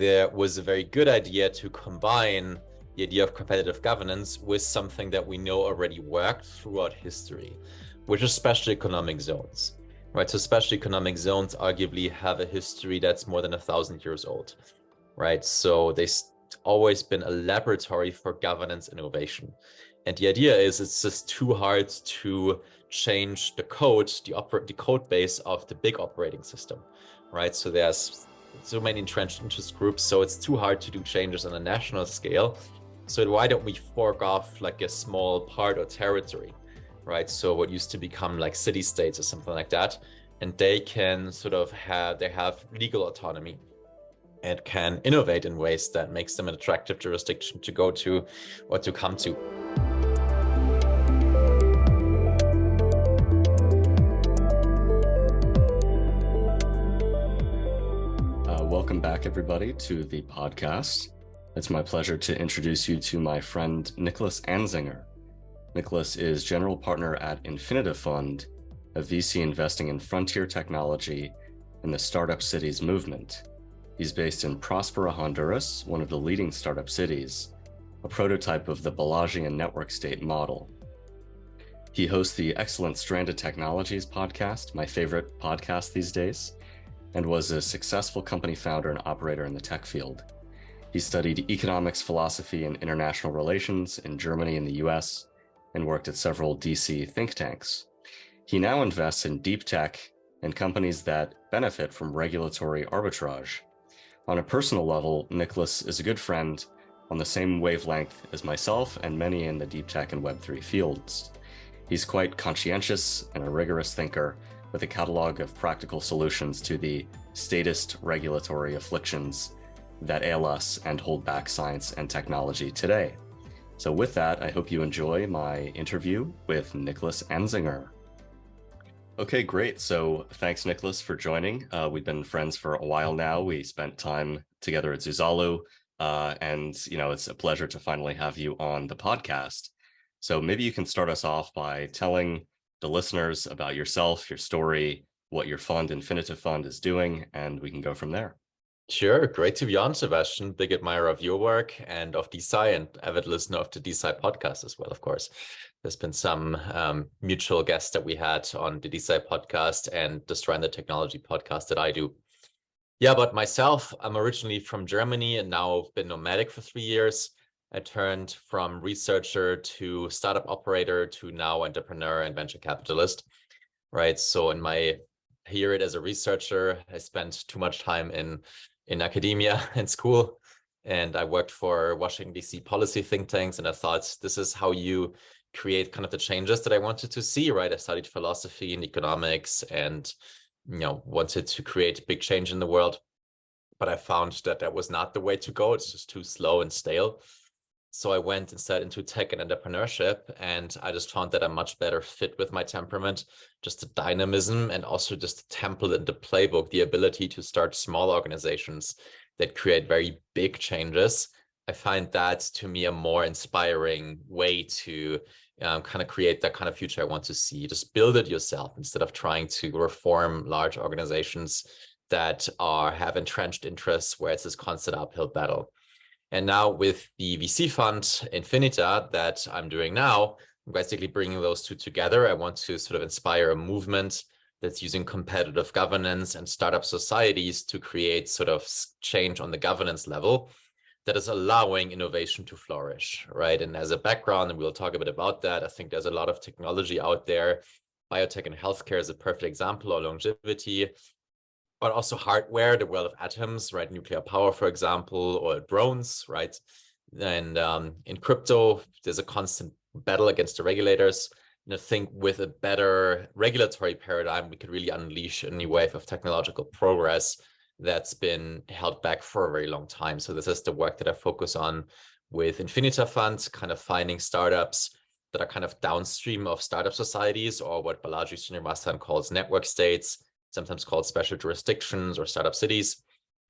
there was a very good idea to combine the idea of competitive governance with something that we know already worked throughout history, which is special economic zones. Right, so special economic zones arguably have a history that's more than 1,000 years old, right? So they've always been a laboratory for governance innovation. And the idea is it's just too hard to change the code, the code base of the big operating system, right? So there's so many entrenched interest groups, so it's too hard to do changes on a national scale. So why don't we fork off like a small part or territory, right? So what used to become like city states or something like that, and they can sort of have legal autonomy and can innovate in ways that makes them an attractive jurisdiction to go to or to come to. Welcome back, everybody, to the podcast. It's my pleasure to introduce you to my friend Niklas Anzinger. Niklas is general partner at Infinitia Fund, a VC investing in frontier technology and the startup cities movement. He's based in Prospera, Honduras, one of the leading startup cities, a prototype of the Balajian network state model. He hosts the excellent Stranded Technologies podcast, my favorite podcast these days, and was a successful company founder and operator in the tech field. He studied economics, philosophy, and international relations in Germany and the US, and worked at several DC think tanks. He now invests in deep tech and companies that benefit from regulatory arbitrage. On a personal level, Niklas is a good friend on the same wavelength as myself and many in the deep tech and Web3 fields. He's quite conscientious and a rigorous thinker with a catalog of practical solutions to the statist regulatory afflictions that ail us and hold back science and technology today. So with that, I hope you enjoy my interview with Niklas Anzinger. Okay, great. So thanks, Niklas, for joining. We've been friends for a while now. We spent time together at Zuzalu, and it's a pleasure to finally have you on the podcast. So maybe you can start us off by telling the listeners about yourself, your story, what your fund, Infinitia Fund, is doing, and we can go from there. Sure, great to be on, Sebastian. Big admirer of your work and of DeSci, and avid listener of the DeSci Podcast as well, of course. There's been some mutual guests that we had on the DeSci Podcast and the Stranded Technology Podcast that I do. Yeah, but myself, I'm originally from Germany and now been nomadic for 3 years. I turned from researcher to startup operator to now entrepreneur and venture capitalist, right? So in my period as a researcher, I spent too much time in academia and school, and I worked for Washington, D.C. policy think tanks, and I thought this is how you create kind of the changes that I wanted to see, right? I studied philosophy and economics and, wanted to create a big change in the world, but I found that that was not the way to go. It's just too slow and stale. So I went instead into tech and entrepreneurship, and I just found that I'm much better fit with my temperament, just the dynamism and also just the template and the playbook, the ability to start small organizations that create very big changes. I find that to me a more inspiring way to kind of create that kind of future I want to see. Just build it yourself instead of trying to reform large organizations that have entrenched interests where it's this constant uphill battle. And now with the VC fund, Infinita, that I'm doing now, I'm basically bringing those two together. I want to sort of inspire a movement that's using competitive governance and startup societies to create sort of change on the governance level that is allowing innovation to flourish, right? And as a background, and we'll talk a bit about that, I think there's a lot of technology out there. Biotech and healthcare is a perfect example, or longevity, but also hardware, the world of atoms, right? Nuclear power, for example, or drones, right? And in crypto, there's a constant battle against the regulators. And I think with a better regulatory paradigm, we could really unleash a new wave of technological progress that's been held back for a very long time. So this is the work that I focus on with Infinitia Funds, kind of finding startups that are kind of downstream of startup societies, or what Balaji Srinivasan calls network states, sometimes called special jurisdictions or startup cities,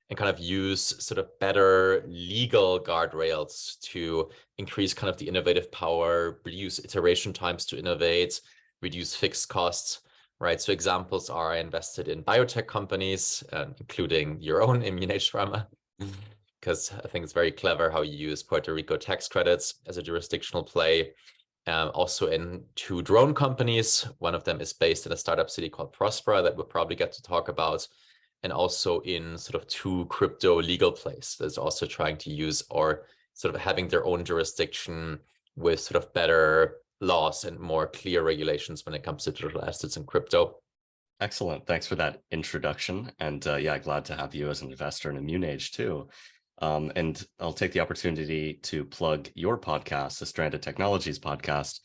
and kind of use sort of better legal guardrails to increase kind of the innovative power, reduce iteration times to innovate, reduce fixed costs, right? So examples are I invested in biotech companies, including your own Immunage Pharma, because I think it's very clever how you use Puerto Rico tax credits as a jurisdictional play. Also in 2 drone companies. One of them is based in a startup city called Prospera that we'll probably get to talk about. And also in sort of 2 crypto legal plays that's also trying to use or sort of having their own jurisdiction with sort of better laws and more clear regulations when it comes to digital assets and crypto. Excellent. Thanks for that introduction. And yeah, glad to have you as an investor in ImmuneAge too. And I'll take the opportunity to plug your podcast, the Stranded Technologies podcast,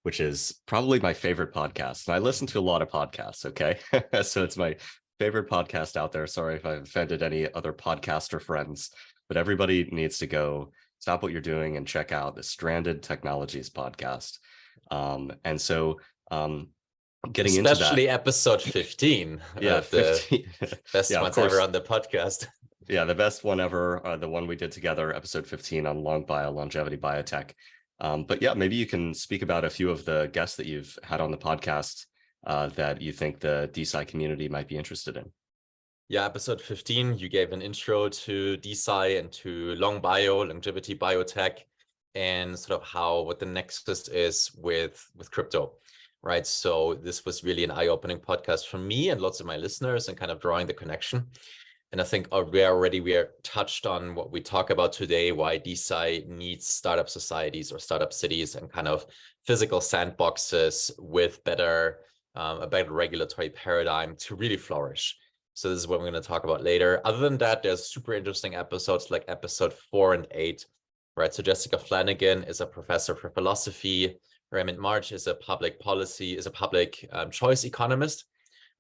which is probably my favorite podcast. And I listen to a lot of podcasts, okay? So it's my favorite podcast out there. Sorry if I've offended any other podcaster friends, but everybody needs to go stop what you're doing and check out the Stranded Technologies podcast. And so getting especially into that, episode 15. Yeah, 15. Best yeah, ones ever on the podcast. Yeah, the best one ever, the one we did together, episode 15 on Longevity Biotech. But yeah, maybe you can speak about a few of the guests that you've had on the podcast that you think the DeSci community might be interested in. Yeah, episode 15, you gave an intro to DeSci and to Longevity Biotech, and sort of what the nexus is with crypto, right? So this was really an eye-opening podcast for me and lots of my listeners, and kind of drawing the connection. And I think we are touched on what we talk about today, why DeSci needs startup societies or startup cities and kind of physical sandboxes with a better regulatory paradigm to really flourish. So this is what we're going to talk about later. Other than that, there's super interesting episodes like episode 4 and 8, right? So Jessica Flanagan is a professor for philosophy. Raymond March is a public choice economist.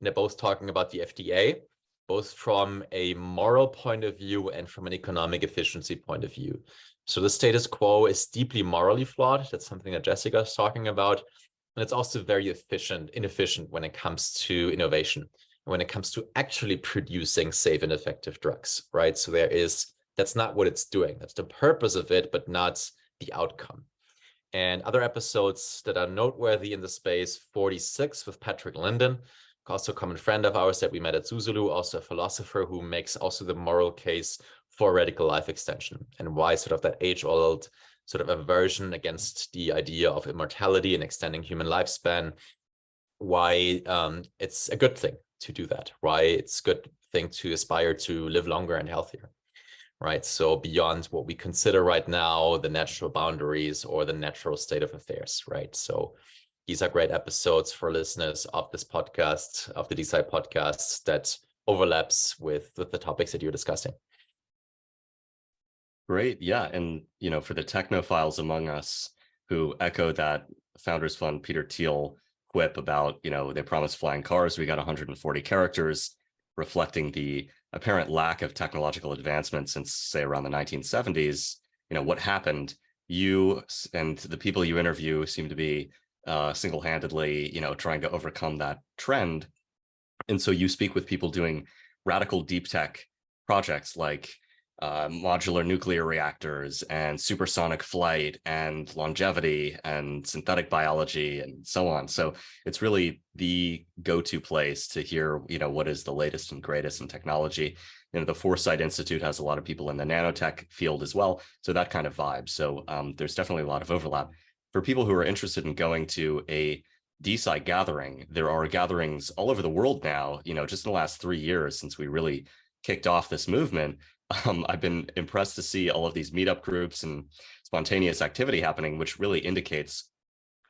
And they're both talking about the FDA, both from a moral point of view and from an economic efficiency point of view. So the status quo is deeply morally flawed. That's something that Jessica is talking about. And it's also very inefficient when it comes to innovation, when it comes to actually producing safe and effective drugs, right? So that's not what it's doing. That's the purpose of it, but not the outcome. And other episodes that are noteworthy in the space, 46 with Patrick Linden, also a common friend of ours that we met at Zuzulu, also a philosopher who makes also the moral case for radical life extension, and why sort of that age-old sort of aversion against the idea of immortality and extending human lifespan, why it's a good thing to do that, why it's a good thing to aspire to live longer and healthier, right? So beyond what we consider right now, the natural boundaries or the natural state of affairs, right? So these are great episodes for listeners of this podcast, of the DeSci podcast, that overlaps with the topics that you're discussing. Great. Yeah. And, for the technophiles among us who echo that Founders Fund Peter Thiel quip about, they promised flying cars, we got 140 characters, reflecting the apparent lack of technological advancement since, say, around the 1970s. What happened? You and the people you interview seem to be single-handedly, trying to overcome that trend. And so you speak with people doing radical deep tech projects like modular nuclear reactors and supersonic flight and longevity and synthetic biology and so on. So it's really the go-to place to hear, what is the latest and greatest in technology. The Foresight Institute has a lot of people in the nanotech field as well. So that kind of vibe. So there's definitely a lot of overlap. For people who are interested in going to a DeSci gathering, there are gatherings all over the world now, just in the last 3 years since we really kicked off this movement. I've been impressed to see all of these meetup groups and spontaneous activity happening, which really indicates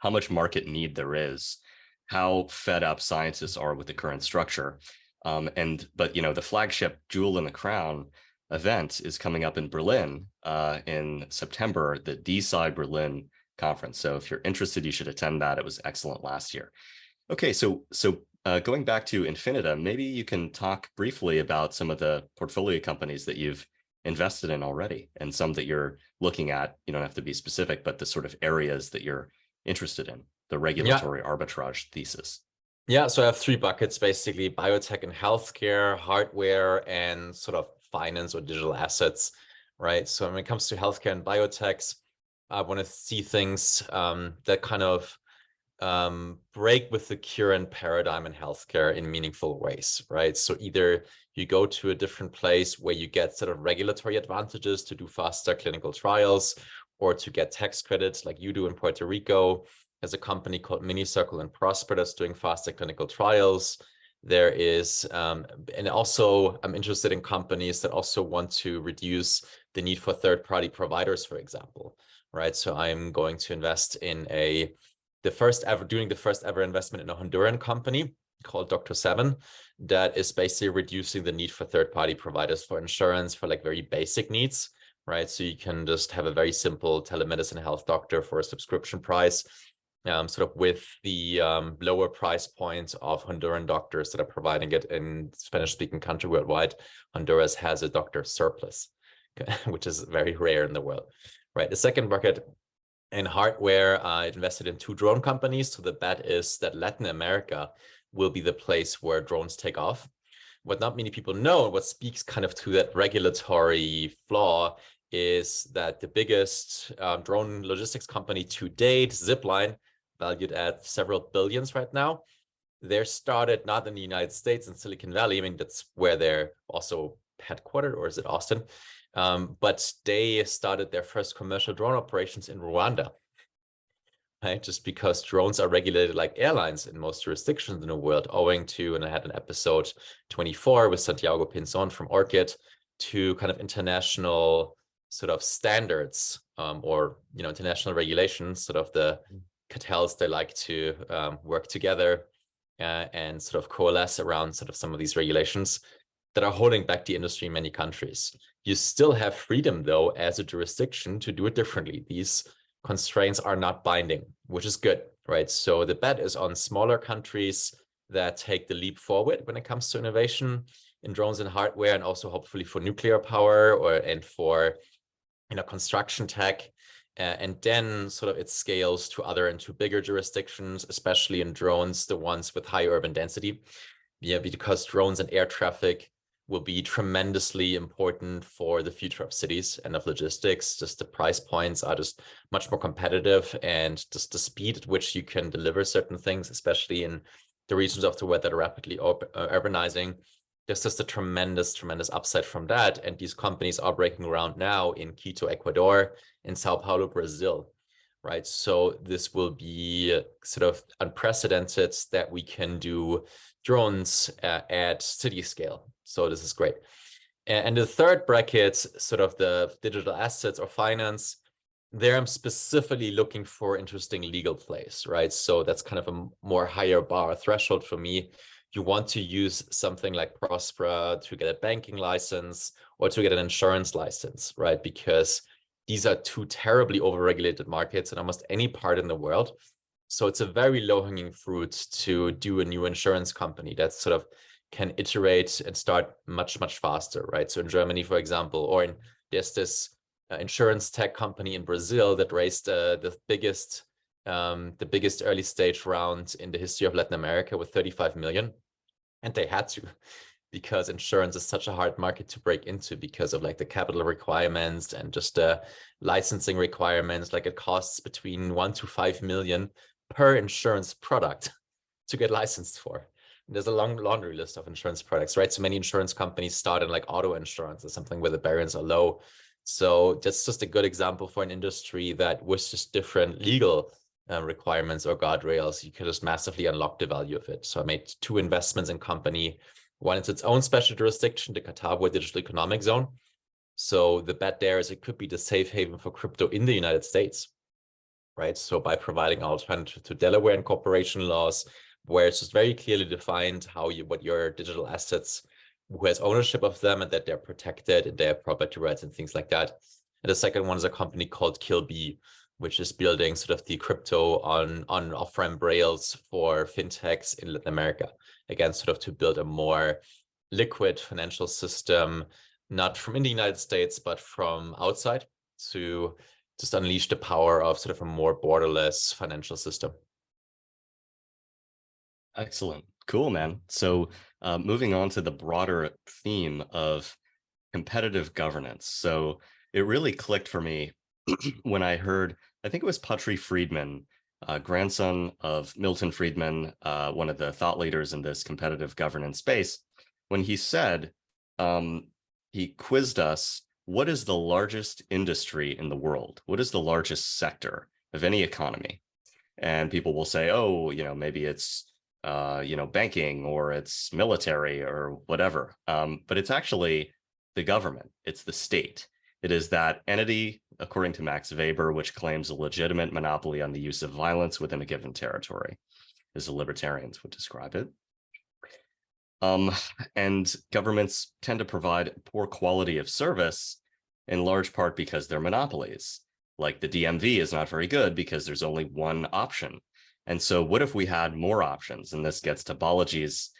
how much market need there is, how fed up scientists are with the current structure. But the flagship jewel in the crown event is coming up in Berlin in September, the DeSci Berlin conference. So if you're interested, you should attend that. It was excellent last year. Okay, so going back to Infinita, maybe you can talk briefly about some of the portfolio companies that you've invested in already and some that you're looking at. You don't have to be specific, but the sort of areas that you're interested in, the regulatory arbitrage thesis. Yeah, so I have 3 buckets, basically: biotech and healthcare, hardware, and sort of finance or digital assets, right? So when it comes to healthcare and biotechs, I want to see things that kind of break with the current paradigm in healthcare in meaningful ways, right? So either you go to a different place where you get sort of regulatory advantages to do faster clinical trials, or to get tax credits like you do in Puerto Rico. There's a company called MiniCircle and Prospera that's doing faster clinical trials. There is, and also I'm interested in companies that also want to reduce the need for third-party providers, for example, right? So I'm going to invest in the first ever investment in a Honduran company called Dr. 7 that is basically reducing the need for third-party providers for insurance for like very basic needs, right? So you can just have a very simple telemedicine health doctor for a subscription price, sort of with the lower price point of Honduran doctors that are providing it in Spanish-speaking country worldwide. Honduras has a doctor surplus, which is very rare in the world, right? The second bucket in hardware, I invested in 2 drone companies. So the bet is that Latin America will be the place where drones take off. What not many people know, what speaks kind of to that regulatory flaw, is that the biggest drone logistics company to date, Zipline, valued at several billions right now, they're started not in the United States in Silicon Valley. I mean, that's where they're also headquartered, or is it Austin? But they started their first commercial drone operations in Rwanda, right? Just because drones are regulated like airlines in most jurisdictions in the world, owing to, and I had an episode 24 with Santiago Pinzon from Orchid, to kind of international sort of standards, or, you know, international regulations, sort of the cartels, they like to work together and sort of coalesce around sort of some of these regulations that are holding back the industry in many countries. You still have freedom, though, as a jurisdiction to do it differently. These constraints are not binding, which is good, right? So the bet is on smaller countries that take the leap forward when it comes to innovation in drones and hardware, and also hopefully for nuclear power and for, you know, construction tech. And then sort of it scales to other and to bigger jurisdictions, especially in drones, the ones with high urban density. Yeah, because drones and air traffic will be tremendously important for the future of cities and of logistics. Just the price points are just much more competitive, and just the speed at which you can deliver certain things, especially in the regions of the world that are rapidly urbanizing. There's just a tremendous upside from that. And these companies are breaking ground now in Quito, Ecuador, in Sao Paulo, Brazil, right? So this will be sort of unprecedented that we can do drones at city scale. So this is great. And the third bracket, sort of the digital assets or finance, there I'm specifically looking for interesting legal plays, right? So that's kind of a more higher bar threshold for me. You want to use something like Prospera to get a banking license or to get an insurance license, right? Because these are 2 terribly overregulated markets in almost any part in the world. So it's a very low-hanging fruit to do a new insurance company that sort of can iterate and start much faster, right? So in Germany, for example, or there's this insurance tech company in Brazil that raised the biggest early stage round in the history of Latin America with 35 million. And they had to, because insurance is such a hard market to break into because of like the capital requirements and just the licensing requirements. Like it costs between 1 to 5 million per insurance product to get licensed for. And there's a long laundry list of insurance products, right? So many insurance companies start in like auto insurance or something where the barriers are low. So that's just a good example for an industry that with just different legal requirements or guardrails, you can just massively unlock the value of it. So I made 2 investments in company. One is its own special jurisdiction, the Catawba Digital Economic Zone. So the bet there is it could be the safe haven for crypto in the United States, right? So by providing an alternative to Delaware incorporation laws, where it's just very clearly defined what your digital assets, who has ownership of them, and that they're protected and their property rights and things like that. And the second one is a company called KillB, which is building sort of the crypto on off-ramp rails for fintechs in Latin America. Again, sort of to build a more liquid financial system, not from in the United States, but from outside, to just unleash the power of sort of a more borderless financial system. Excellent. Cool, man. So moving on to the broader theme of competitive governance. So it really clicked for me when I heard, I think it was Patri Friedman grandson of Milton Friedman, one of the thought leaders in this competitive governance space, when he said, he quizzed us, what is the largest industry in the world? What is the largest sector of any economy? And people will say, oh, maybe it's, banking, or it's military or whatever. But it's actually the government. It's the state. It is that entity, according to Max Weber, which claims a legitimate monopoly on the use of violence within a given territory, as the libertarians would describe it. And governments tend to provide poor quality of service in large part because they're monopolies. Like the DMV is not very good because there's only one option. And so what if we had more options? And this gets to Balaji's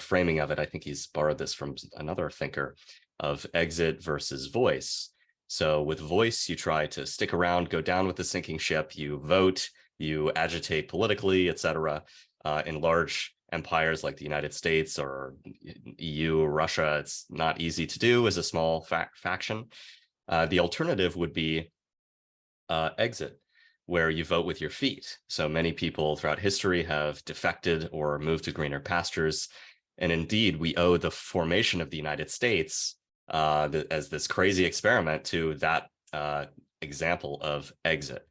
framing of it. I think he's borrowed this from another thinker, of exit versus voice. So with voice, you try to stick around, go down with the sinking ship, you vote, you agitate politically, etc. In large empires like the United States or EU or Russia, it's not easy to do as a small faction. The alternative would be exit, where you vote with your feet. So many people throughout history have defected or moved to greener pastures. And indeed, we owe the formation of the United States as this crazy experiment to that example of exit.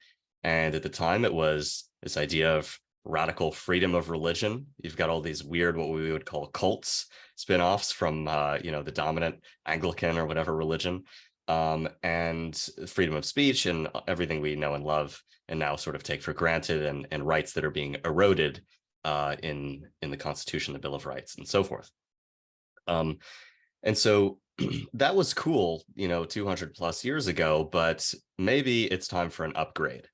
And at the time, it was this idea of radical freedom of religion. You've got all these weird, what we would call cults, spin-offs from, the dominant Anglican or whatever religion, and freedom of speech and everything we know and love and now sort of take for granted, and rights that are being eroded in the Constitution, the Bill of Rights, and so forth. And so that was cool, 200 plus years ago, but maybe it's time for an upgrade.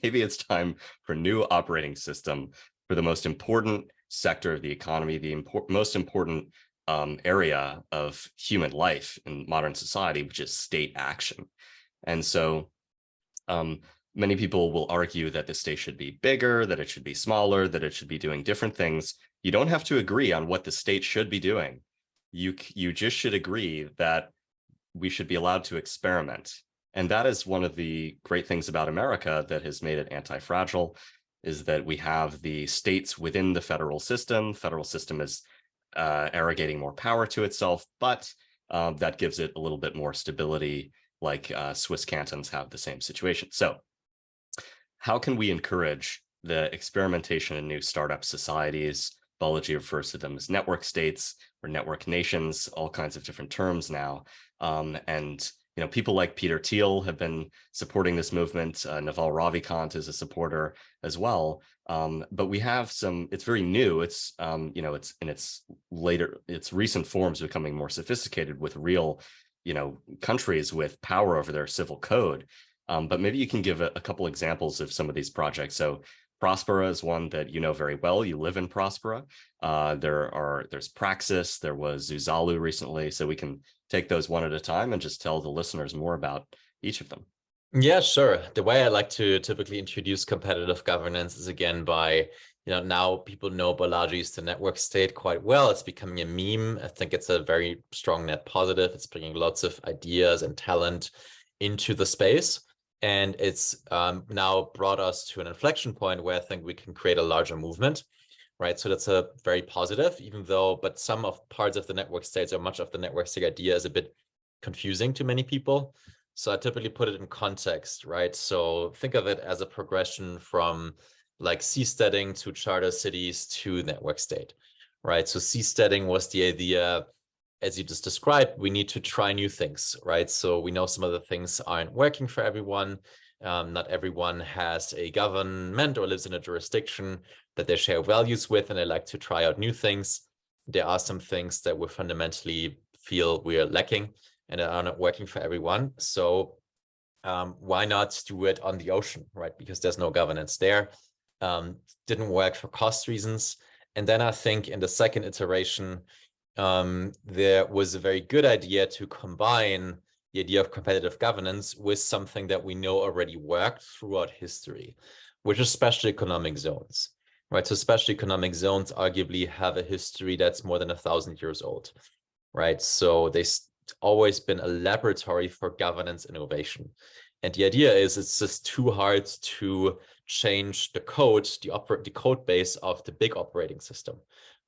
Maybe it's time for a new operating system for the most important sector of the economy, the most important area of human life in modern society, which is state action. And so many people will argue that the state should be bigger, that it should be smaller, that it should be doing different things. You don't have to agree on what the state should be doing. You just should agree that we should be allowed to experiment. And that is one of the great things about America that has made it anti-fragile, is that we have the states within the federal system. Federal system is arrogating more power to itself, but that gives it a little bit more stability, like Swiss cantons have the same situation. So how can we encourage the experimentation in new startup societies? Balaji refers to them as network states or network nations, all kinds of different terms now. And people like Peter Thiel have been supporting this movement. Naval Ravikant is a supporter as well. But we have it's very new. It's it's in its recent forms becoming more sophisticated with real, countries with power over their civil code. But maybe you can give a couple examples of some of these projects. So Prospera is one that you know very well. You live in Prospera. There's Praxis. There was Zuzalu recently. So we can take those one at a time and just tell the listeners more about each of them. Yeah, sure. The way I like to typically introduce competitive governance is again by, now people know Balaji's the network state quite well. It's becoming a meme. I think it's a very strong net positive. It's bringing lots of ideas and talent into the space. And it's now brought us to an inflection point where I think we can create a larger movement, right? So that's a very positive, but some of parts of the network states or much of the network state idea is a bit confusing to many people. So I typically put it in context, right? So think of it as a progression from like seasteading to charter cities to network state, right? So seasteading was the idea, as you just described, we need to try new things, right? So we know some of the things aren't working for everyone. Not everyone has a government or lives in a jurisdiction that they share values with, and they like to try out new things. There are some things that we fundamentally feel we are lacking and are not working for everyone. So why not do it on the ocean, right? Because there's no governance there. Didn't work for cost reasons. And then I think in the second iteration, there was a very good idea to combine the idea of competitive governance with something that we know already worked throughout history, which is special economic zones, right? So special economic zones arguably have a history that's more than 1,000 years old, right? So they've always been a laboratory for governance innovation. And the idea is it's just too hard to change the code base of the big operating system,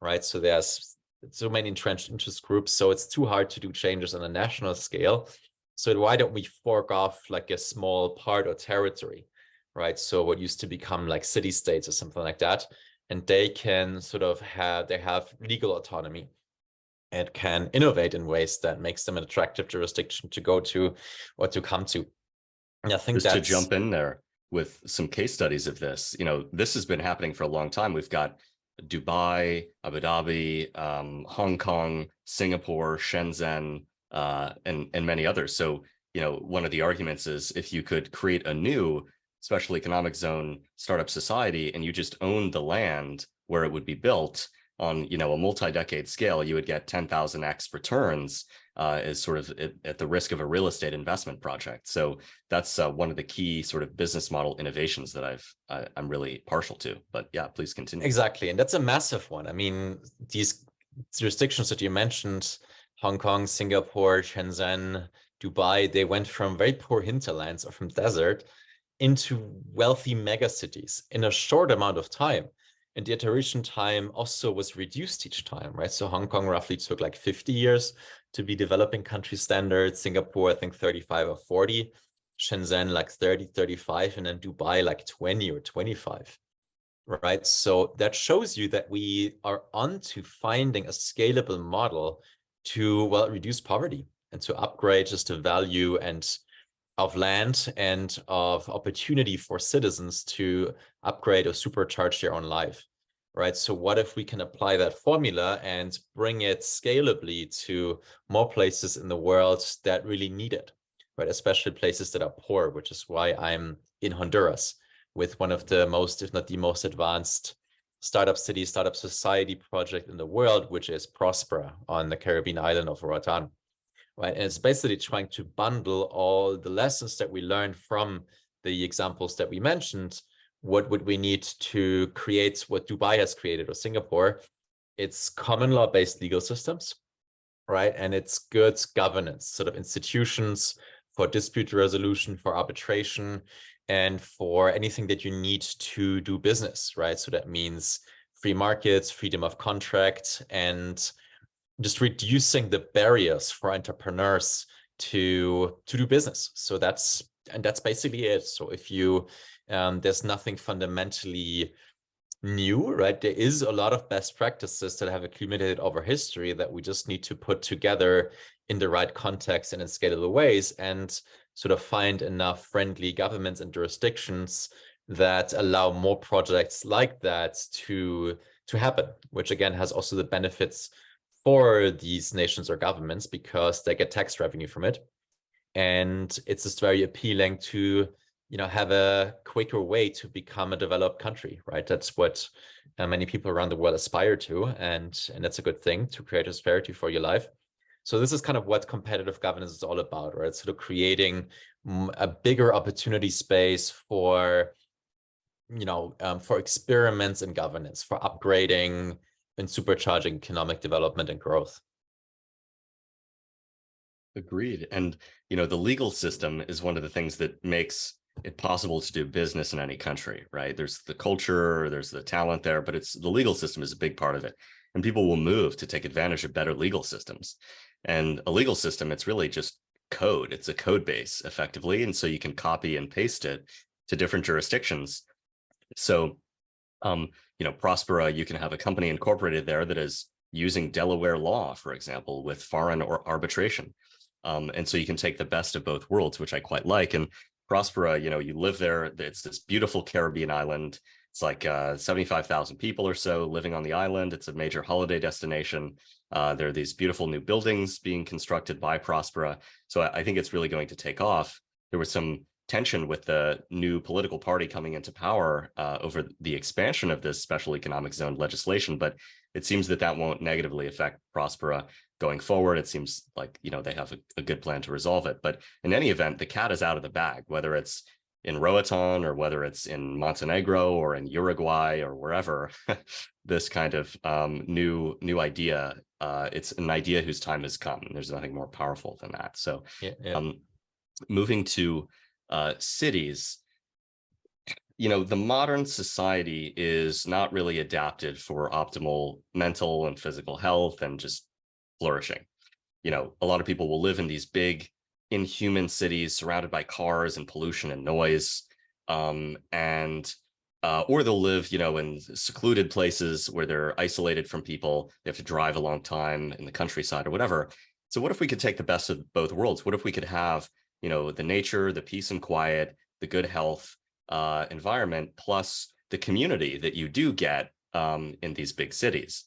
right? So there's so many entrenched interest groups, so it's too hard to do changes on a national scale. So why don't we fork off like a small part or territory, right? So what used to become like city states or something like that, and they can sort of have legal autonomy and can innovate in ways that makes them an attractive jurisdiction to go to or to come to. And I think just that's to jump in there with some case studies of this. This has been happening for a long time. We've got Dubai, Abu Dhabi, Hong Kong, Singapore, Shenzhen, and many others. So, one of the arguments is if you could create a new special economic zone startup society and you just own the land where it would be built on, a multi-decade scale, you would get 10,000x returns is sort of at the risk of a real estate investment project. So that's one of the key sort of business model innovations that I'm really partial to. But yeah, please continue. Exactly, and that's a massive one. I mean, these jurisdictions that you mentioned, Hong Kong, Singapore, Shenzhen, Dubai, they went from very poor hinterlands or from desert into wealthy megacities in a short amount of time. And the iteration time also was reduced each time, right? So Hong Kong roughly took like 50 years to be developing country standards. Singapore, I think 35 or 40. Shenzhen, like 30, 35. And then Dubai, like 20 or 25, right? So that shows you that we are on to finding a scalable model to, well, reduce poverty and to upgrade just the value of land and of opportunity for citizens to upgrade or supercharge their own life, right? So what if we can apply that formula and bring it scalably to more places in the world that really need it, right? Especially places that are poor, which is why I'm in Honduras with one of the most, if not the most advanced startup city, startup society project in the world, which is Prospera on the Caribbean island of Roatan. Right. And it's basically trying to bundle all the lessons that we learned from the examples that we mentioned. What would we need to create what Dubai has created or Singapore? It's common law-based legal systems, right? And it's good governance, sort of institutions for dispute resolution, for arbitration, and for anything that you need to do business, right? So that means free markets, freedom of contract, and just reducing the barriers for entrepreneurs to do business. So that's basically it. So if you there's nothing fundamentally new, right? There is a lot of best practices that have accumulated over history that we just need to put together in the right context and in scalable ways, and sort of find enough friendly governments and jurisdictions that allow more projects like that to happen, which again has also the benefits for these nations or governments because they get tax revenue from it. And it's just very appealing to, have a quicker way to become a developed country, right? That's what many people around the world aspire to. And that's a good thing, to create prosperity for your life. So this is kind of what competitive governance is all about, right? Sort of creating a bigger opportunity space for, for experiments in governance, for upgrading and supercharging economic development and growth. Agreed. And, the legal system is one of the things that makes it possible to do business in any country, right? There's the culture, there's the talent there, but the legal system is a big part of it. And people will move to take advantage of better legal systems. And a legal system, it's really just code. It's a code base effectively. And so you can copy and paste it to different jurisdictions. So, Prospera, you can have a company incorporated there that is using Delaware law, for example, with foreign or arbitration. And so you can take the best of both worlds, which I quite like. And Prospera, you live there. It's this beautiful Caribbean island. It's like 75,000 people or so living on the island. It's a major holiday destination. There are these beautiful new buildings being constructed by Prospera. So I think it's really going to take off. There was some tension with the new political party coming into power over the expansion of this special economic zone legislation, but it seems that won't negatively affect Prospera going forward. It seems like, they have a good plan to resolve it. But in any event, the cat is out of the bag, whether it's in Roatan or whether it's in Montenegro or in Uruguay or wherever. This kind of new idea, it's an idea whose time has come. There's nothing more powerful than that. So moving to cities, the modern society is not really adapted for optimal mental and physical health and just flourishing. A lot of people will live in these big inhuman cities surrounded by cars and pollution and noise. Or they'll live, in secluded places where they're isolated from people. They have to drive a long time in the countryside or whatever. So what if we could take the best of both worlds? What if we could have, the nature, the peace and quiet, the good health environment, plus the community that you do get in these big cities?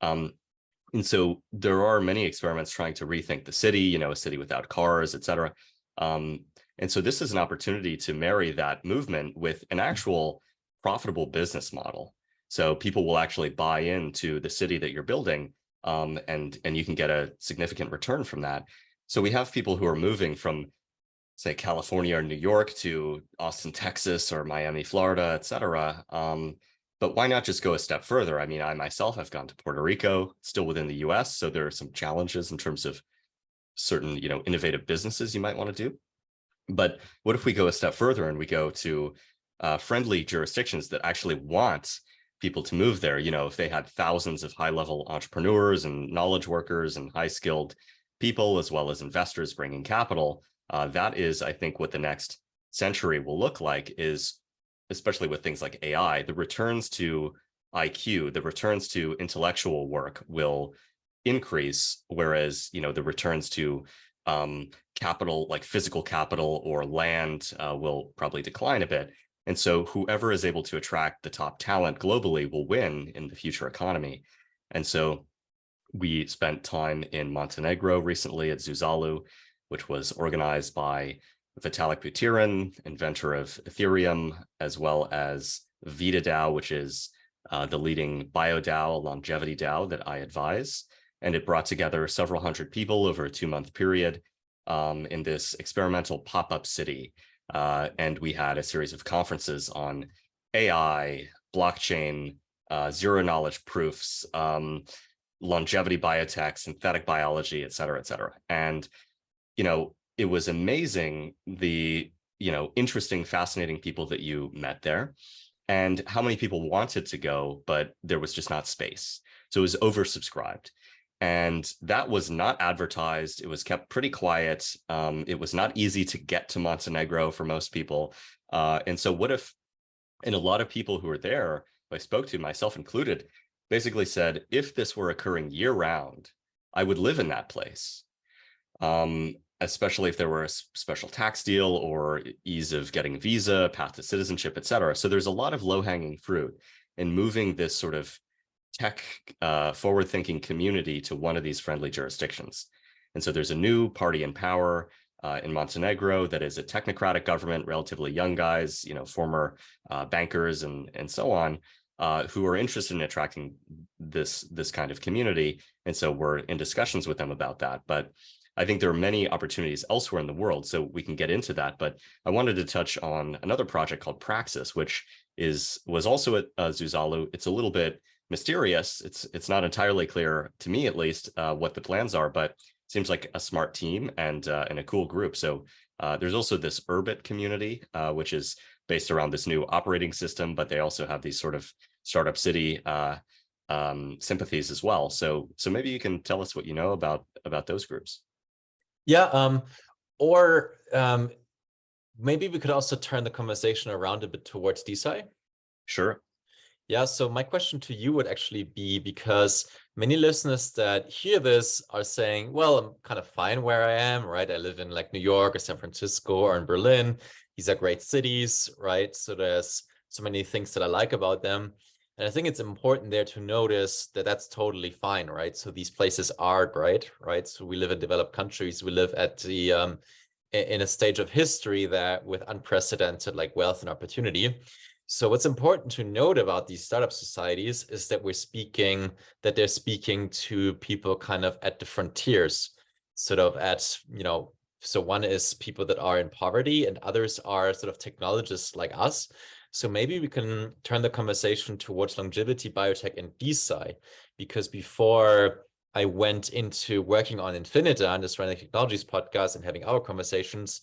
And so there are many experiments trying to rethink the city, a city without cars, et cetera. And so this is an opportunity to marry that movement with an actual profitable business model. So people will actually buy into the city that you're building, and you can get a significant return from that. So we have people who are moving from, say, California or New York to Austin, Texas, or Miami, Florida, et cetera. But why not just go a step further? I mean, I myself have gone to Puerto Rico, still within the US. So there are some challenges in terms of certain, innovative businesses you might want to do. But what if we go a step further and we go to friendly jurisdictions that actually want people to move there? If they had thousands of high-level entrepreneurs and knowledge workers and high-skilled people, as well as investors bringing capital, that is, I think, what the next century will look like, is, especially with things like AI, the returns to IQ, the returns to intellectual work will increase, whereas, the returns to capital, like physical capital or land, will probably decline a bit. And so whoever is able to attract the top talent globally will win in the future economy. And so we spent time in Montenegro recently at Zuzalu, which was organized by Vitalik Buterin, inventor of Ethereum, as well as VitaDAO, which is the leading bio-DAO, longevity DAO that I advise. And it brought together several hundred people over a 2-month period in this experimental pop-up city. And we had a series of conferences on AI, blockchain, zero knowledge proofs, longevity biotech, synthetic biology, et cetera, et cetera. And, it was amazing, the, interesting, fascinating people that you met there, and how many people wanted to go, but there was just not space. So it was oversubscribed. And that was not advertised. It was kept pretty quiet. It was not easy to get to Montenegro for most people. And so what if, and a lot of people who were there, who I spoke to, myself included, basically said, if this were occurring year round, I would live in that place. Especially if there were a special tax deal or ease of getting a visa, path to citizenship, et cetera. So there's a lot of low-hanging fruit in moving this sort of tech forward-thinking community to one of these friendly jurisdictions. And so there's a new party in power in Montenegro that is a technocratic government, relatively young guys, former bankers and so on, who are interested in attracting this kind of community. And so we're in discussions with them about that. But I think there are many opportunities elsewhere in the world, so we can get into that. But I wanted to touch on another project called Praxis, which was also at Zuzalu. It's a little bit mysterious. It's not entirely clear, to me at least, what the plans are, but it seems like a smart team and a cool group. So there's also this Urbit community, which is based around this new operating system, but they also have these sort of startup city sympathies as well. So maybe you can tell us what you know about those groups. Yeah, maybe we could also turn the conversation around a bit towards DeSci. Sure. Yeah, so my question to you would actually be, because many listeners that hear this are saying, well, I'm kind of fine where I am, right? I live in like New York or San Francisco or in Berlin. These are great cities, right? So there's so many things that I like about them. And I think it's important there to notice that that's totally fine, right? So these places are great, right? So we live in developed countries. We live at the in a stage of history that with unprecedented like wealth and opportunity. So what's important to note about these startup societies is that they're speaking to people kind of at the frontiers, sort of at, so one is people that are in poverty and others are sort of technologists like us. So maybe we can turn the conversation towards longevity, biotech, and DeSci, because before I went into working on Infinita and this Running Technologies podcast and having our conversations,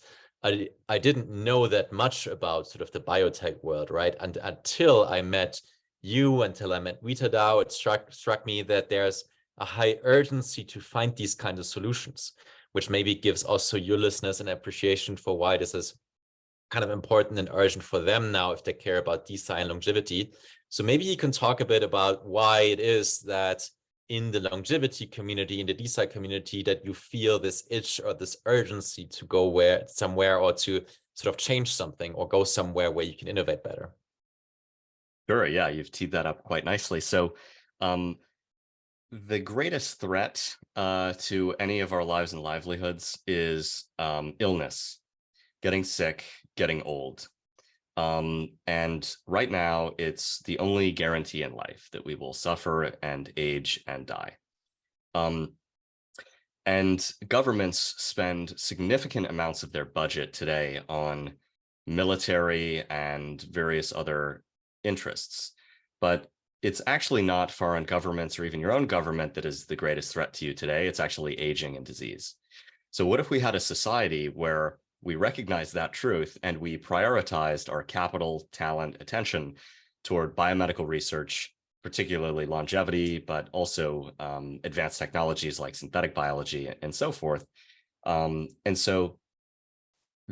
I didn't know that much about sort of the biotech world, right? And until I met you, until I met WitaDAO, it struck me that there's a high urgency to find these kinds of solutions, which maybe gives also your listeners an appreciation for why this is kind of important and urgent for them now if they care about DeSci and longevity. So maybe you can talk a bit about why it is that in the longevity community, in the DeSci community, that you feel this itch or this urgency to go somewhere or to sort of change something or go somewhere where you can innovate better. Sure, yeah, you've teed that up quite nicely. So the greatest threat to any of our lives and livelihoods is illness, getting sick, getting old. And right now, it's the only guarantee in life that we will suffer and age and die. And governments spend significant amounts of their budget today on military and various other interests. But it's actually not foreign governments or even your own government that is the greatest threat to you today. It's actually aging and disease. So what if we had a society where we recognized that truth and we prioritized our capital, talent, attention toward biomedical research, particularly longevity, but also advanced technologies like synthetic biology and so forth. And so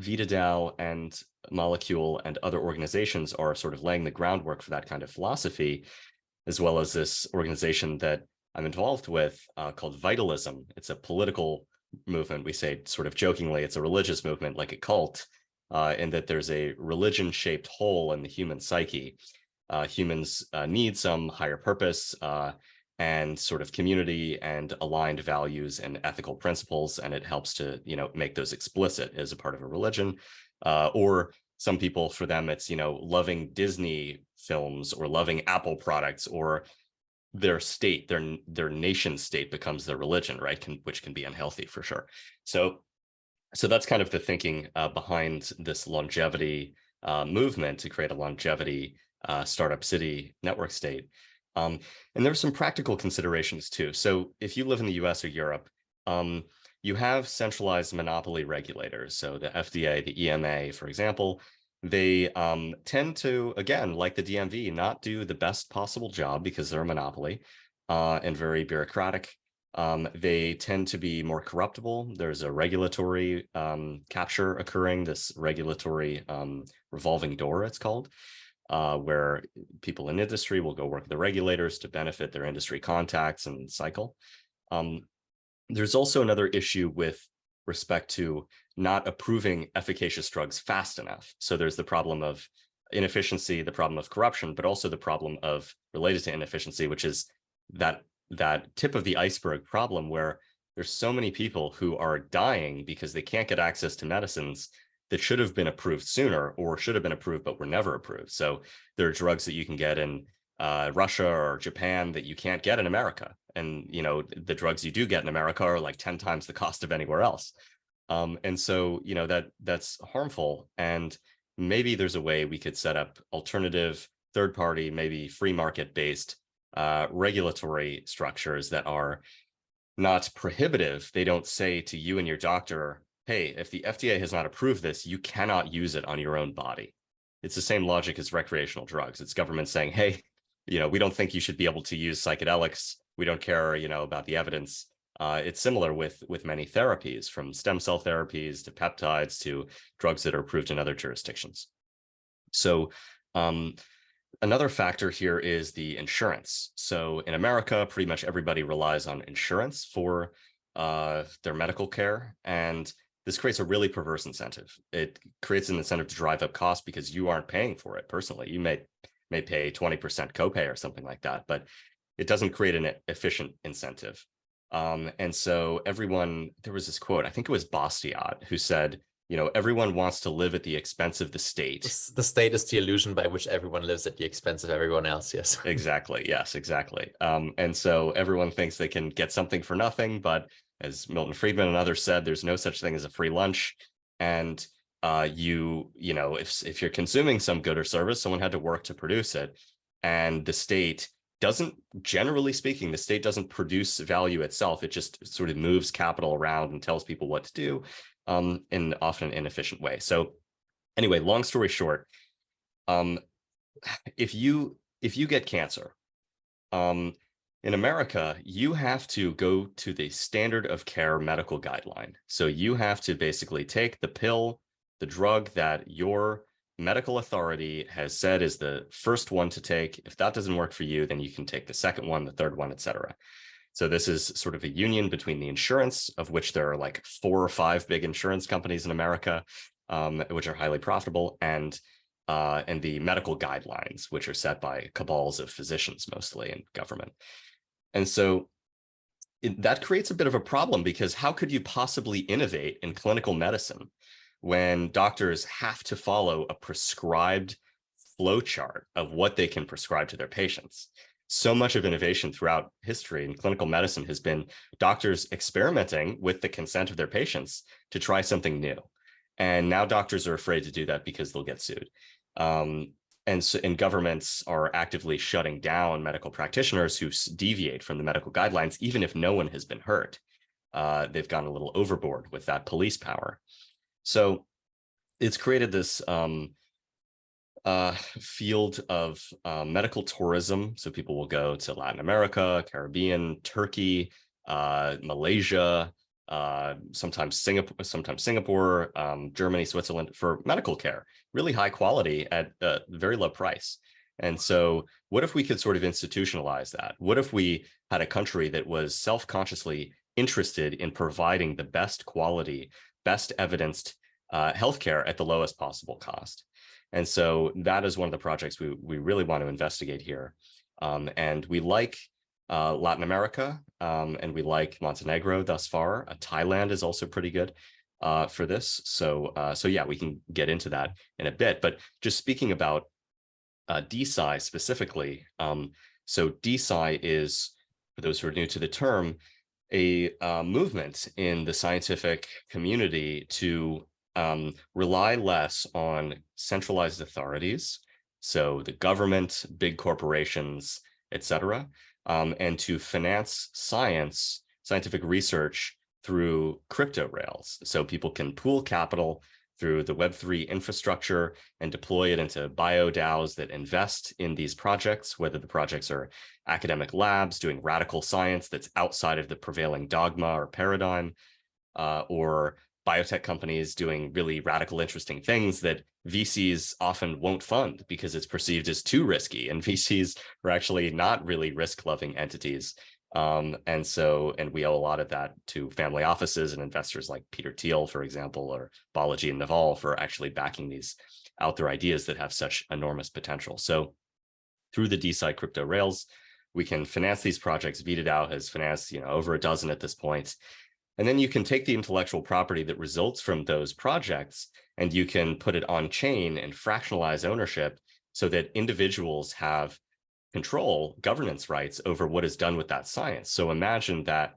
VitaDAO and Molecule and other organizations are sort of laying the groundwork for that kind of philosophy, as well as this organization that I'm involved with called Vitalism. It's a political movement. We say sort of jokingly, it's a religious movement like a cult, in that there's a religion-shaped hole in the human psyche. Humans need some higher purpose and sort of community and aligned values and ethical principles, and it helps to, make those explicit as a part of a religion. Or some people, for them, it's, loving Disney films or loving Apple products, or their state, their nation state becomes their religion, right? Which can be unhealthy for sure. So that's kind of the thinking behind this longevity movement to create a longevity startup city network state. And there's some practical considerations too. So if you live in the US or Europe, you have centralized monopoly regulators. So the FDA, the EMA, for example, they tend to, again, like the DMV, not do the best possible job because they're a monopoly and very bureaucratic. They tend to be more corruptible. There's a regulatory capture occurring, this regulatory revolving door, it's called, where people in industry will go work with the regulators to benefit their industry contacts and cycle. There's also another issue with respect to not approving efficacious drugs fast enough. So there's the problem of inefficiency, the problem of corruption, but also the problem of related to inefficiency, which is that tip of the iceberg problem where there's so many people who are dying because they can't get access to medicines that should have been approved sooner or should have been approved but were never approved. So there are drugs that you can get in Russia or Japan that you can't get in America. And, the drugs you do get in America are like 10 times the cost of anywhere else. And so, that's harmful. And maybe there's a way we could set up alternative third-party, maybe free market-based regulatory structures that are not prohibitive. They don't say to you and your doctor, hey, if the FDA has not approved this, you cannot use it on your own body. It's the same logic as recreational drugs. It's government saying, hey, we don't think you should be able to use psychedelics. We don't care, about the evidence. It's similar with many therapies, from stem cell therapies to peptides to drugs that are approved in other jurisdictions. So another factor here is the insurance. So in America, pretty much everybody relies on insurance for their medical care. And this creates a really perverse incentive. It creates an incentive to drive up costs because you aren't paying for it personally. You may pay 20% copay or something like that, but it doesn't create an efficient incentive. And so there was this quote, I think it was Bastiat, who said, everyone wants to live at the expense of the state. The state is the illusion by which everyone lives at the expense of everyone else. Yes. Exactly. Yes, exactly. And so everyone thinks they can get something for nothing, but as Milton Friedman and others said, there's no such thing as a free lunch. And if you're consuming some good or service, someone had to work to produce it. And the state doesn't, generally speaking, the state doesn't produce value itself. It just sort of moves capital around and tells people what to do. in often an inefficient way. So anyway, long story short, if you get cancer, in America, you have to go to the standard of care medical guideline. So you have to basically take the pill, the drug that your medical authority has said is the first one to take. If that doesn't work for you, then you can take the second one, the third one, etc. So this is sort of a union between the insurance, of which there are like 4 or 5 big insurance companies in America, which are highly profitable, and the medical guidelines, which are set by cabals of physicians mostly and government. And so that creates a bit of a problem, because how could you possibly innovate in clinical medicine when doctors have to follow a prescribed flowchart of what they can prescribe to their patients? So much of innovation throughout history in clinical medicine has been doctors experimenting with the consent of their patients to try something new. And now doctors are afraid to do that because they'll get sued. And governments are actively shutting down medical practitioners who deviate from the medical guidelines, even if no one has been hurt. They've gone a little overboard with that police power. So it's created this field of medical tourism. So people will go to Latin America, Caribbean, Turkey, Malaysia, sometimes Singapore, Germany, Switzerland, for medical care, really high quality at a very low price. And so what if we could sort of institutionalize that? What if we had a country that was self-consciously interested in providing the best quality, best evidenced healthcare at the lowest possible cost? And so that is one of the projects we really want to investigate here. And we like Latin America, and we like Montenegro thus far. Thailand is also pretty good for this. So yeah, we can get into that in a bit. But just speaking about DeSci specifically, so DeSci is, for those who are new to the term, a movement in the scientific community to rely less on centralized authorities, so the government, big corporations, etc., and to finance scientific research through crypto rails. So people can pool capital through the Web3 infrastructure and deploy it into bio DAOs that invest in these projects, whether the projects are academic labs doing radical science that's outside of the prevailing dogma or paradigm, or biotech companies doing really radical, interesting things that VCs often won't fund because it's perceived as too risky. And VCs are actually not really risk-loving entities. And we owe a lot of that to family offices and investors like Peter Thiel, for example, or Balaji and Naval, for actually backing these out there ideas that have such enormous potential. So through the DeSci crypto rails, we can finance these projects. VitaDAO has financed, over a dozen at this point. And then you can take the intellectual property that results from those projects and you can put it on chain and fractionalize ownership so that individuals have control, governance rights over what is done with that science. So imagine that,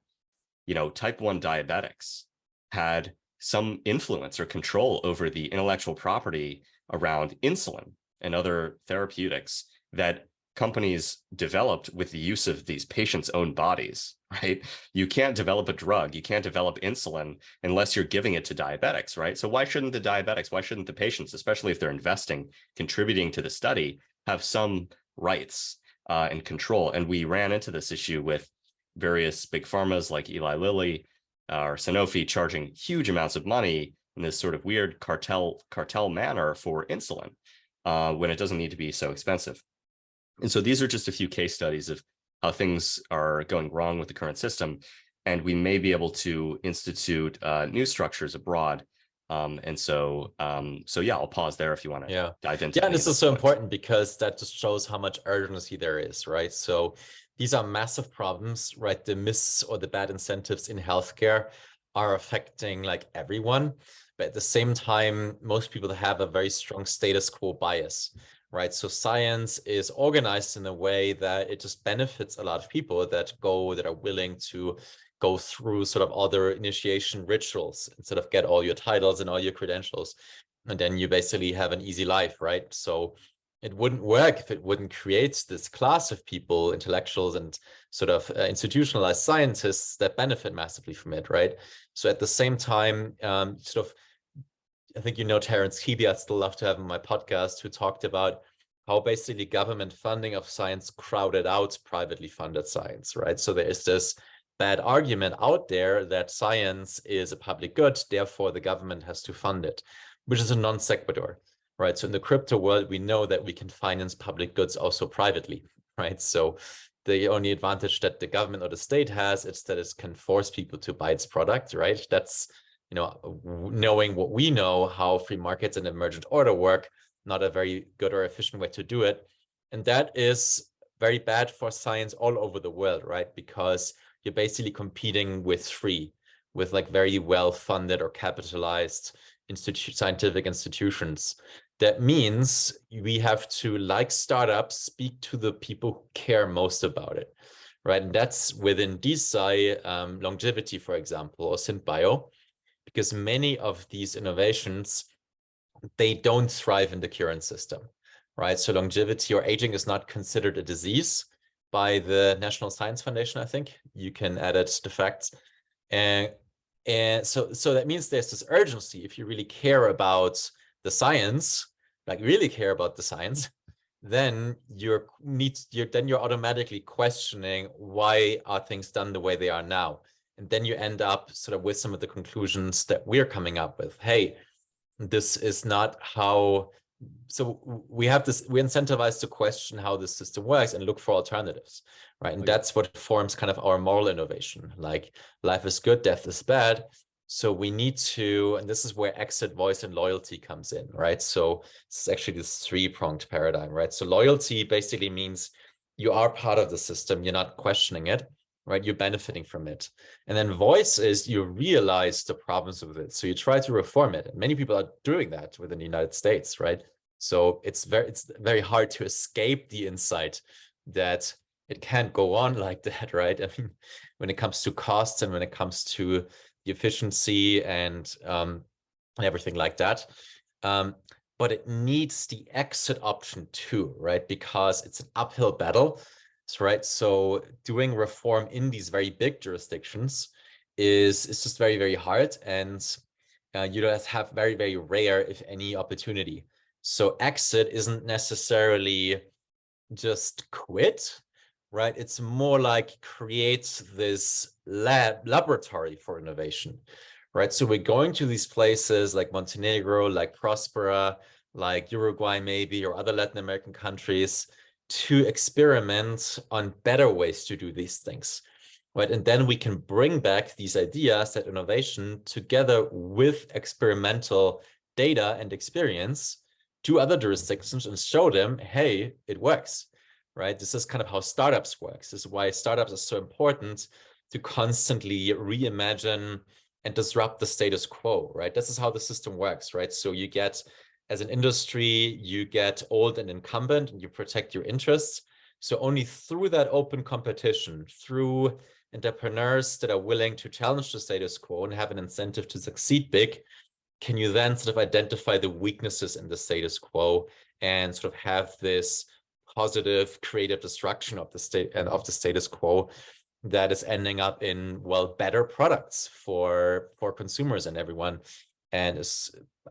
type 1 diabetics had some influence or control over the intellectual property around insulin and other therapeutics that companies developed with the use of these patients' own bodies, right? You can't develop a drug, you can't develop insulin unless you're giving it to diabetics, right? So why shouldn't the patients, especially if they're investing, contributing to the study, have some rights and control? And we ran into this issue with various big pharmas like Eli Lilly or Sanofi charging huge amounts of money in this sort of weird cartel manner for insulin when it doesn't need to be so expensive. And so these are just a few case studies of how things are going wrong with the current system. And we may be able to institute new structures abroad. So yeah, I'll pause there if you want to dive into. Yeah, and this is so important because that just shows how much urgency there is, right? So these are massive problems, right? The mis or the bad incentives in healthcare are affecting like everyone. But at the same time, most people have a very strong status quo bias. Right. So science is organized in a way that it just benefits a lot of people that are willing to go through sort of other initiation rituals instead of get all your titles and all your credentials. And then you basically have an easy life. Right. So it wouldn't work if it wouldn't create this class of people, intellectuals and sort of institutionalized scientists that benefit massively from it, right? So at the same time, sort of, I think you know Terence Keeley, I'd still love to have him on my podcast, who talked about how basically government funding of science crowded out privately funded science, right? So there is this bad argument out there that science is a public good, therefore the government has to fund it, which is a non sequitur, right? So in the crypto world, we know that we can finance public goods also privately, right? So the only advantage that the government or the state has is that it can force people to buy its product, right? That's, you know, knowing what we know, how free markets and emergent order work, not a very good or efficient way to do it. And that is very bad for science all over the world, right? Because you're basically competing with like very well-funded or capitalized scientific institutions. That means we have to, like startups, speak to the people who care most about it, right? And that's within DeSci, longevity, for example, or SynthBio, because many of these innovations, they don't thrive in the current system, right? So longevity or aging is not considered a disease by the National Science Foundation, I think. You can edit the facts. And so that means there's this urgency. If you really care about the science, like really care about the science, then you're automatically questioning, why are things done the way they are now? And then you end up sort of with some of the conclusions that we're coming up with. Hey, this is not how. So we're incentivized to question how the system works and look for alternatives, right? And that's what forms kind of our moral innovation. Like, life is good, death is bad. So we need to, and this is where exit, voice, and loyalty comes in, right? So this is actually this three-pronged paradigm, right? So loyalty basically means you are part of the system, you're not questioning it, right? You're benefiting from it. And then voice is you realize the problems with it. So you try to reform it. And many people are doing that within the United States, right? So it's very hard to escape the insight that it can't go on like that, right? I mean, when it comes to costs and when it comes to the efficiency and everything like that. But it needs the exit option too, right? Because it's an uphill battle. Right. So doing reform in these very big jurisdictions is just very, very hard. And you don't have very, very rare, if any, opportunity. So exit isn't necessarily just quit, right? It's more like create this laboratory for innovation, right? So we're going to these places like Montenegro, like Prospera, like Uruguay maybe, or other Latin American countries, to experiment on better ways to do these things, right? And then we can bring back these ideas, that innovation, together with experimental data and experience to other jurisdictions and show them, hey, it works, right? This is kind of how startups works. This is why startups are so important, to constantly reimagine and disrupt the status quo, right? This is how the system works, right? So you get, as an industry, you get old and incumbent and you protect your interests. So only through that open competition, through entrepreneurs that are willing to challenge the status quo and have an incentive to succeed big, can you then sort of identify the weaknesses in the status quo and sort of have this positive creative destruction of the state and of the status quo that is ending up in, well, better products for consumers and everyone. And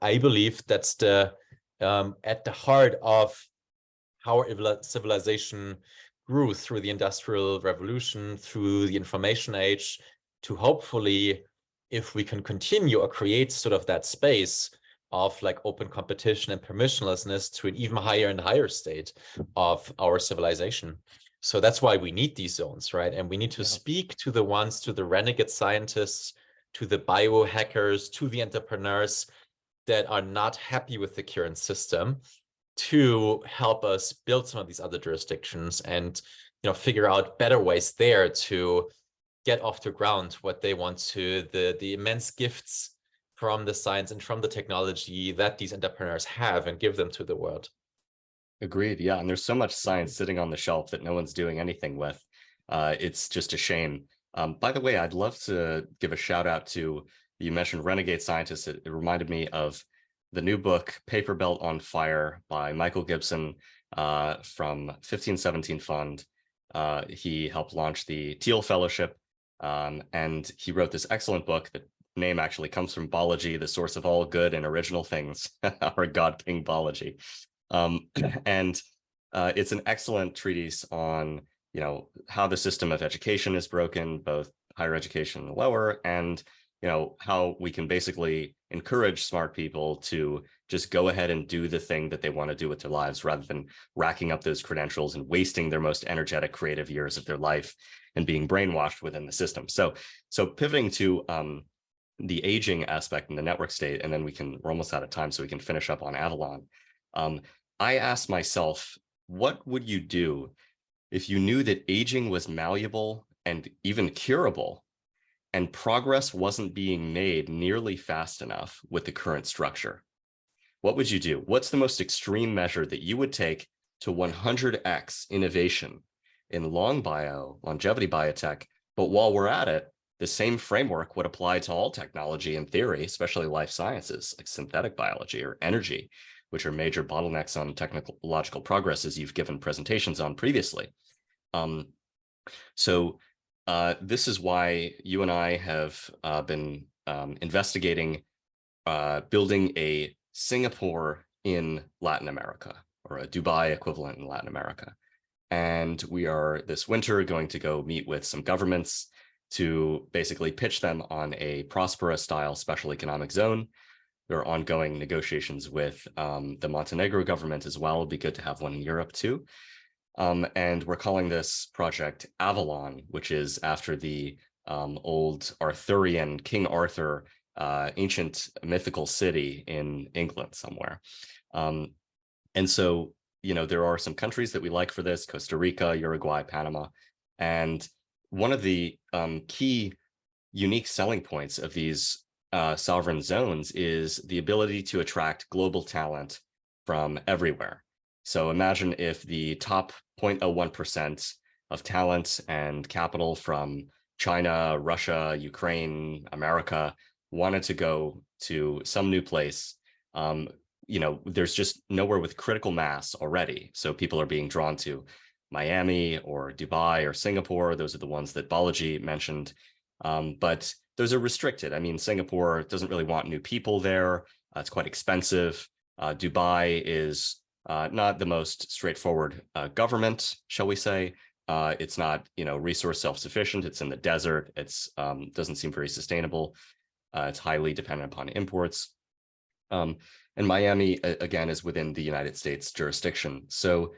I believe that's the at the heart of how our civilization grew through the Industrial Revolution, through the information age, to hopefully, if we can continue or create sort of that space of like open competition and permissionlessness, to an even higher and higher state of our civilization. So that's why we need these zones, right? And we need to speak to the ones, to the renegade scientists, to the biohackers, to the entrepreneurs that are not happy with the current system, to help us build some of these other jurisdictions and, you know, figure out better ways there to get off the ground what they want to, the immense gifts from the science and from the technology that these entrepreneurs have, and give them to the world. Agreed. Yeah. And there's so much science sitting on the shelf that no one's doing anything with. It's just a shame. By the way, I'd love to give a shout out to, you mentioned renegade scientists. It reminded me of the new book, Paper Belt on Fire by Michael Gibson. from 1517 Fund. He helped launch the Teal Fellowship, and he wrote this excellent book. The name actually comes from Bology, the source of all good and original things, or God King Bology. And it's an excellent treatise on, how the system of education is broken, both higher education and lower, and how we can basically encourage smart people to just go ahead and do the thing that they want to do with their lives, rather than racking up those credentials and wasting their most energetic, creative years of their life and being brainwashed within the system. So pivoting to the aging aspect in the network state, and then we're almost out of time, so we can finish up on Avalon. I asked myself, what would you do if you knew that aging was malleable and even curable, and progress wasn't being made nearly fast enough with the current structure? What would you do? What's the most extreme measure that you would take to 100x innovation in longevity biotech? But while we're at it, the same framework would apply to all technology in theory, especially life sciences like synthetic biology or energy, which are major bottlenecks on technological progress, as you've given presentations on previously. This is why you and I have been investigating building a Singapore in Latin America, or a Dubai equivalent in Latin America. And we are this winter going to go meet with some governments to basically pitch them on a Prospera style special economic zone. There are ongoing negotiations with the Montenegro government as well. It'd be good to have one in Europe too. And we're calling this project Avalon, which is after the old Arthurian King Arthur ancient mythical city in England somewhere. And so, there are some countries that we like for this: Costa Rica, Uruguay, Panama. And one of the key unique selling points of these sovereign zones is the ability to attract global talent from everywhere. So imagine if the top 0.01% of talent and capital from China, Russia, Ukraine, America wanted to go to some new place. There's just nowhere with critical mass already. So people are being drawn to Miami or Dubai or Singapore. Those are the ones that Balaji mentioned. But those are restricted. I mean, Singapore doesn't really want new people there. It's quite expensive. Dubai is not the most straightforward government, shall we say. It's not, resource self-sufficient. It's in the desert. It's doesn't seem very sustainable. It's highly dependent upon imports. And Miami, again, is within the United States jurisdiction. So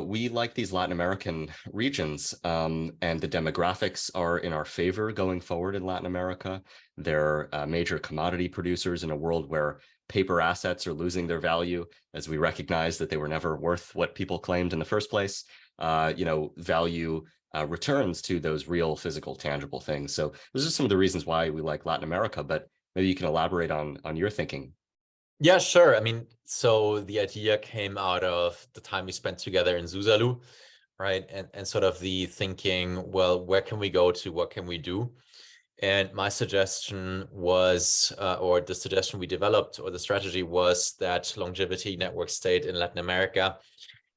we like these Latin American regions, and the demographics are in our favor going forward in Latin America. They're major commodity producers in a world where paper assets are losing their value, as we recognize that they were never worth what people claimed in the first place. Value returns to those real, physical, tangible things. So those are some of the reasons why we like Latin America, but maybe you can elaborate on your thinking. Yeah, sure. I mean, so the idea came out of the time we spent together in Susalu, right? And sort of the thinking, well, where can we go to? What can we do? And my suggestion was, or the suggestion we developed, or the strategy was that longevity network state in Latin America.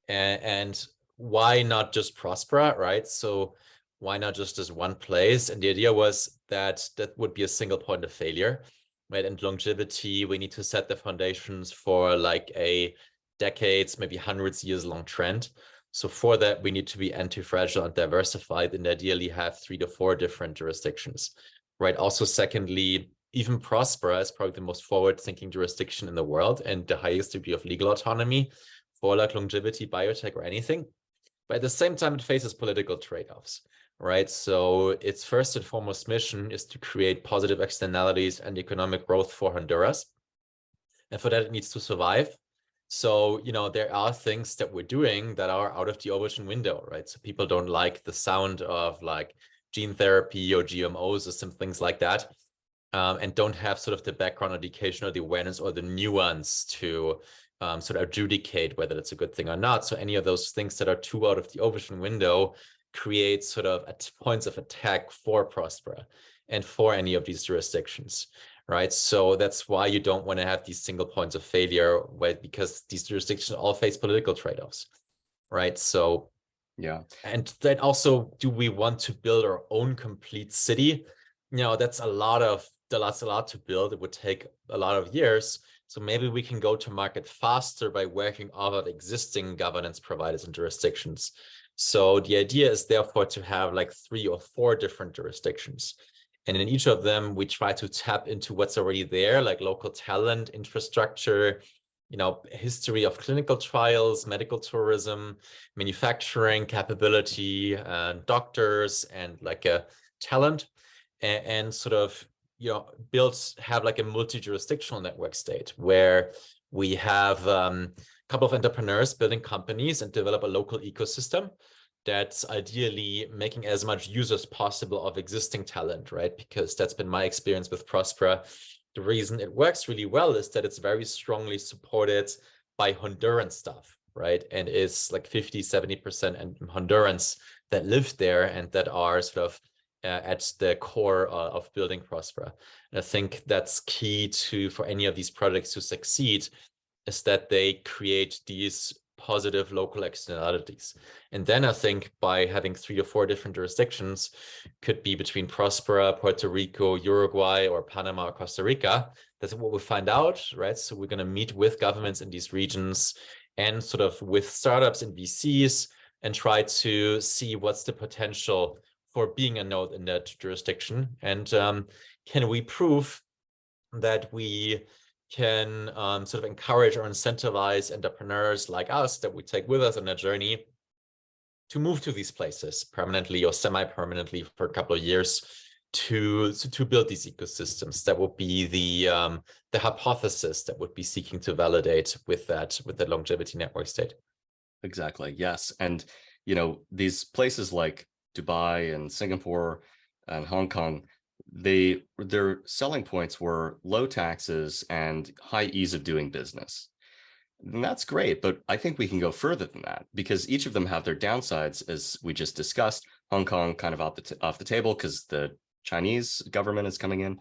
And why not just Prospera, right? So why not just as one place? And the idea was that would be a single point of failure, right? And longevity, we need to set the foundations for like a decades, maybe hundreds years long trend. So for that, we need to be anti-fragile and diversified, and ideally have 3 to 4 different jurisdictions, right? Also, secondly, even Prospera is probably the most forward-thinking jurisdiction in the world and the highest degree of legal autonomy for like longevity, biotech, or anything. But at the same time, it faces political trade-offs, right? So its first and foremost mission is to create positive externalities and economic growth for Honduras. And for that, it needs to survive. So, there are things that we're doing that are out of the audition window, right? So people don't like the sound of like gene therapy or GMOs or some things like that, and don't have sort of the background education or the awareness or the nuance to sort of adjudicate whether that's a good thing or not. So any of those things that are too out of the audition window create sort of points of attack for Prospera and for any of these jurisdictions, right? So that's why you don't want to have these single points of failure, because these jurisdictions all face political trade-offs, right? So yeah. And then also, do we want to build our own complete city? That's a lot to build. It would take a lot of years. So maybe we can go to market faster by working off of existing governance providers and jurisdictions. So the idea is therefore to have like 3 or 4 different jurisdictions. And in each of them, we try to tap into what's already there, like local talent, infrastructure, history of clinical trials, medical tourism, manufacturing capability, doctors, and like a talent, and sort of have like a multi-jurisdictional network state where we have a couple of entrepreneurs building companies and develop a local ecosystem that's ideally making as much use as possible of existing talent, right? Because that's been my experience with Prospera. The reason it works really well is that it's very strongly supported by Honduran staff, right? And is like 50-70% and Hondurans that live there and that are sort of at the core of building Prospera. And I think that's key for any of these projects to succeed, is that they create these positive local externalities. And then I think by having 3 or 4 different jurisdictions, could be between Prospera, Puerto Rico, Uruguay, or Panama, or Costa Rica, that's what we'll find out, right? So we're going to meet with governments in these regions and sort of with startups and VCs and try to see what's the potential for being a node in that jurisdiction. And can we prove that we can sort of encourage or incentivize entrepreneurs like us that we take with us on a journey to move to these places permanently or semi-permanently for a couple of years to build these ecosystems. That would be the hypothesis that would be seeking to validate with that longevity network state. Exactly. Yes. And, these places like Dubai and Singapore and Hong Kong, their selling points were low taxes and high ease of doing business. And that's great, but I think we can go further than that, because each of them have their downsides, as we just discussed. Hong Kong kind of off the table because the Chinese government is coming in.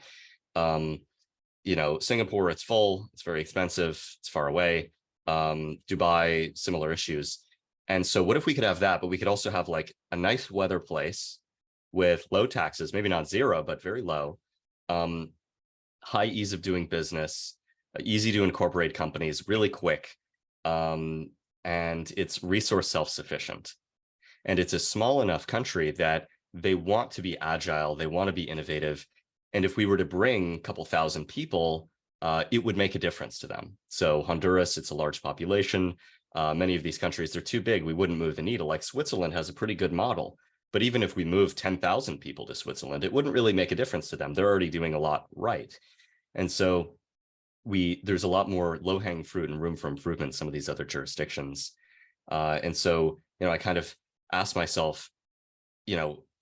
Singapore, it's full, it's very expensive, it's far away. Dubai, similar issues. And so what if we could have that, but we could also have like a nice weather place with low taxes, maybe not zero, but very low, high ease of doing business, easy to incorporate companies, really quick, and it's resource self-sufficient. And it's a small enough country that they want to be agile, they want to be innovative. And if we were to bring a couple thousand people, it would make a difference to them. So Honduras, it's a large population. Many of these countries, they're too big. We wouldn't move the needle. Like Switzerland has a pretty good model. But even if we move 10,000 people to Switzerland, it wouldn't really make a difference to them. They're already doing a lot right. And so there's a lot more low-hanging fruit and room for improvement in some of these other jurisdictions. And so, I kind of asked myself,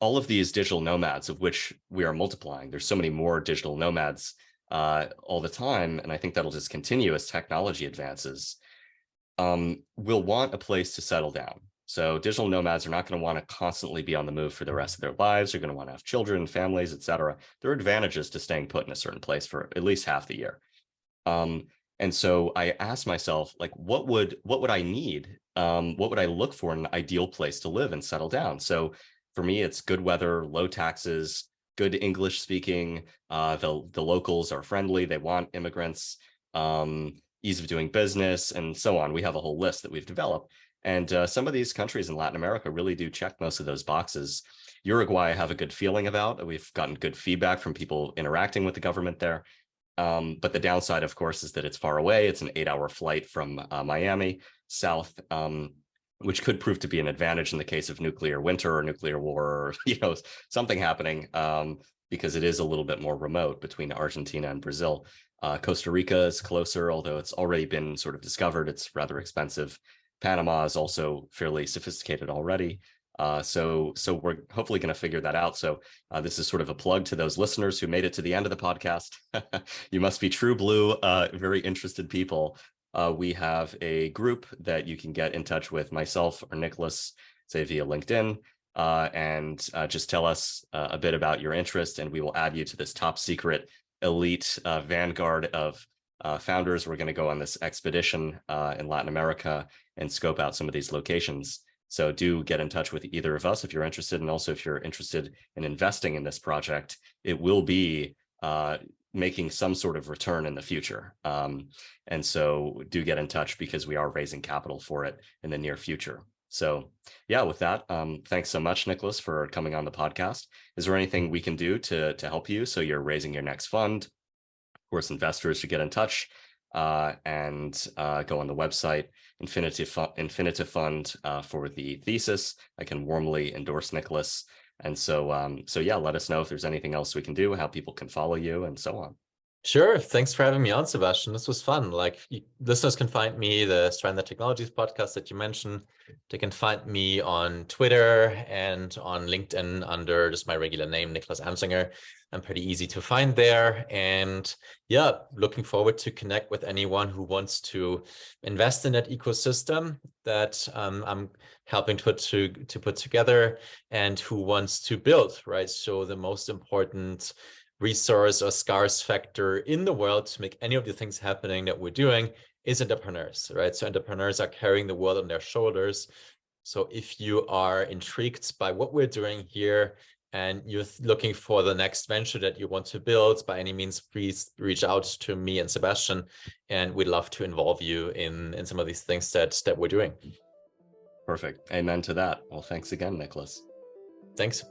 all of these digital nomads, of which we are multiplying, there's so many more digital nomads all the time. And I think that'll just continue as technology advances. Will want a place to settle down. So digital nomads are not going to want to constantly be on the move for the rest of their lives. They're going to want to have children, families, etc. There are advantages to staying put in a certain place for at least half the year. And so I asked myself, like, what would I need? What would I look for in an ideal place to live and settle down? So for me, it's good weather, low taxes, good English speaking. The locals are friendly. They want immigrants, ease of doing business, and so on. We have a whole list that we've developed. And some of these countries in Latin America really do check most of those boxes. Uruguay, I have a good feeling about. We've gotten good feedback from people interacting with the government there. But the downside, of course, is that it's far away. It's an 8-hour flight from Miami south, which could prove to be an advantage in the case of nuclear winter or nuclear war, or something happening, because it is a little bit more remote between Argentina and Brazil. Costa Rica is closer, although it's already been sort of discovered. It's rather expensive. Panama is also fairly sophisticated already. So we're hopefully going to figure that out. So this is sort of a plug to those listeners who made it to the end of the podcast. You must be true blue, very interested people. We have a group that you can get in touch with myself or Niklas, say via LinkedIn, and just tell us a bit about your interest, and we will add you to this top secret elite vanguard of founders. We're going to go on this expedition in Latin America and scope out some of these locations. So do get in touch with either of us if you're interested. And also if you're interested in investing in this project, it will be making some sort of return in the future. And so do get in touch because we are raising capital for it in the near future. So yeah, with that, thanks so much, Niklas, for coming on the podcast. Is there anything we can do to help you so you're raising your next fund? Of course, investors should get in touch and go on the website, Infinitia Fund for the thesis. I can warmly endorse Niklas. And so, so yeah, let us know if there's anything else we can do, how people can follow you, and so on. Sure. Thanks for having me on, Sebastian. This was fun. Listeners can find me, the Stranded Technologies podcast that you mentioned. They can find me on Twitter and on LinkedIn under just my regular name, Niklas Anzinger. I'm pretty easy to find there. And yeah, looking forward to connect with anyone who wants to invest in that ecosystem that I'm helping to put together and who wants to build, right? So the most important resource or scarce factor in the world to make any of the things happening that we're doing is entrepreneurs, right? So entrepreneurs are carrying the world on their shoulders. So if you are intrigued by what we're doing here and you're looking for the next venture that you want to build, by any means, please reach out to me and Sebastian, and we'd love to involve you in some of these things that we're doing. Perfect. Amen to that. Well, thanks again, Niklas. Thanks.